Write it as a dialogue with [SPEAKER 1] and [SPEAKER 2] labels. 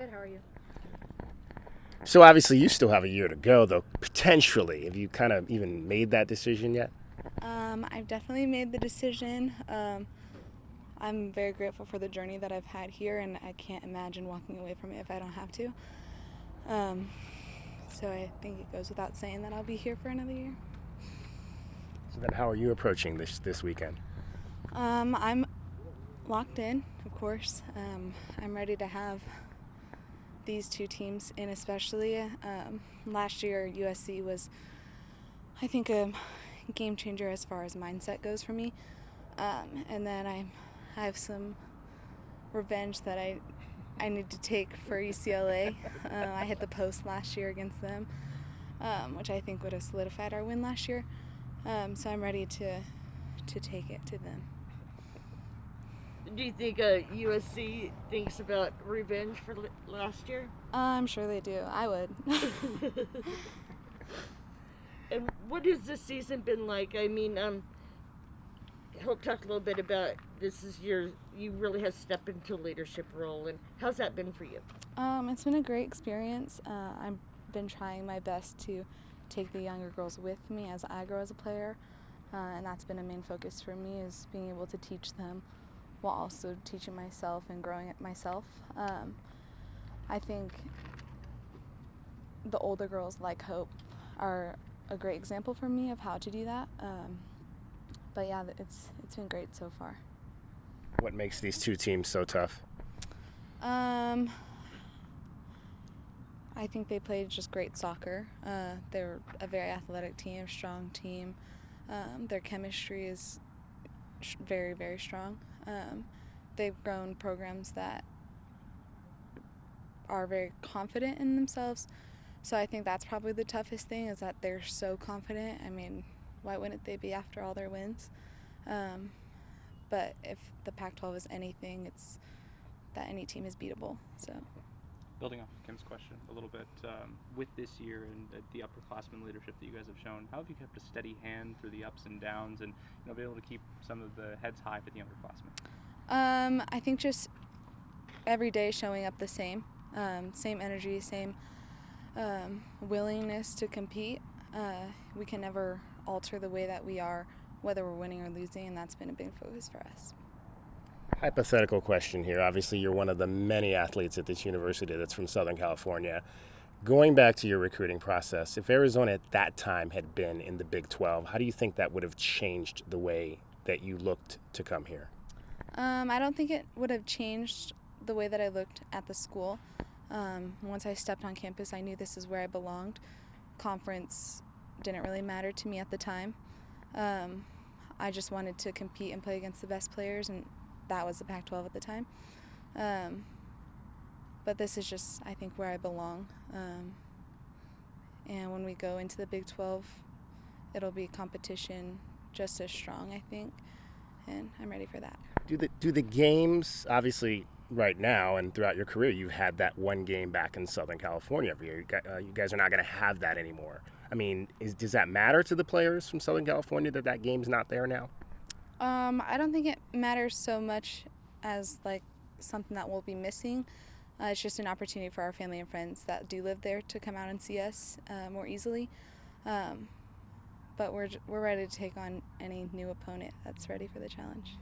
[SPEAKER 1] Good, how are you?
[SPEAKER 2] So obviously, you still have a year to go, though. Potentially, have you kind of even made that decision yet?
[SPEAKER 1] I've definitely made the decision. I'm very grateful for the journey that I've had here, and I can't imagine walking away from it if I don't have to. Um, so I think it goes without saying that I'll be here for another year.
[SPEAKER 2] So then, how are you approaching this weekend?
[SPEAKER 1] I'm locked in, of course. I'm ready to have these two teams in, especially. Last year, USC was, I think, a game changer as far as mindset goes for me. And then I have some revenge that I need to take for UCLA. I hit the post last year against them, which I think would have solidified our win last year. So I'm ready to take it to them.
[SPEAKER 3] Do you think USC thinks about revenge for last year?
[SPEAKER 1] I'm sure they do. I would.
[SPEAKER 3] And what has this season been like? I mean, Hope talked a little bit about this is you really have stepped into a leadership role, and how's that been for you?
[SPEAKER 1] It's been a great experience. I've been trying my best to take the younger girls with me as I grow as a player, and that's been a main focus for me, is being able to teach them while also teaching myself and growing it myself. I think the older girls like Hope are a great example for me of how to do that. But yeah, it's been great so far.
[SPEAKER 2] What makes these two teams so tough?
[SPEAKER 1] Um, I think they played just great soccer. They're a very athletic team, strong team. Their chemistry is very, very strong. They've grown programs that are very confident in themselves. So I think that's probably the toughest thing, is that they're so confident. I mean, why wouldn't they be after all their wins? But if the Pac-12 is anything, it's that any team is beatable. So.
[SPEAKER 4] Building off of Kim's question a little bit, with this year and the upperclassmen leadership that you guys have shown, how have you kept a steady hand through the ups and downs, and be able to keep some of the heads high for the underclassmen?
[SPEAKER 1] I think just every day showing up the same, same energy, same willingness to compete. We can never alter the way that we are, whether we're winning or losing, and that's been a big focus for us.
[SPEAKER 2] Hypothetical question here. Obviously, you're one of the many athletes at this university that's from Southern California. Going back to your recruiting process, if Arizona at that time had been in the Big 12, how do you think that would have changed the way that you looked to come here?
[SPEAKER 1] I don't think it would have changed the way that I looked at the school. Once I stepped on campus, I knew this is where I belonged. Conference didn't really matter to me at the time. I just wanted to compete and play against the best players, and that was the Pac-12 at the time. But this is just, I think, where I belong. And when we go into the Big 12, it'll be competition just as strong, I think, and I'm ready for that.
[SPEAKER 2] Do the games, obviously, right now and throughout your career, you've had that one game back in Southern California every year. You guys are not going to have that anymore. I mean, does that matter to the players from Southern California that game's not there now?
[SPEAKER 1] I don't think it matters so much as like something that we'll be missing. It's just an opportunity for our family and friends that do live there to come out and see us more easily. But we're ready to take on any new opponent that's ready for the challenge.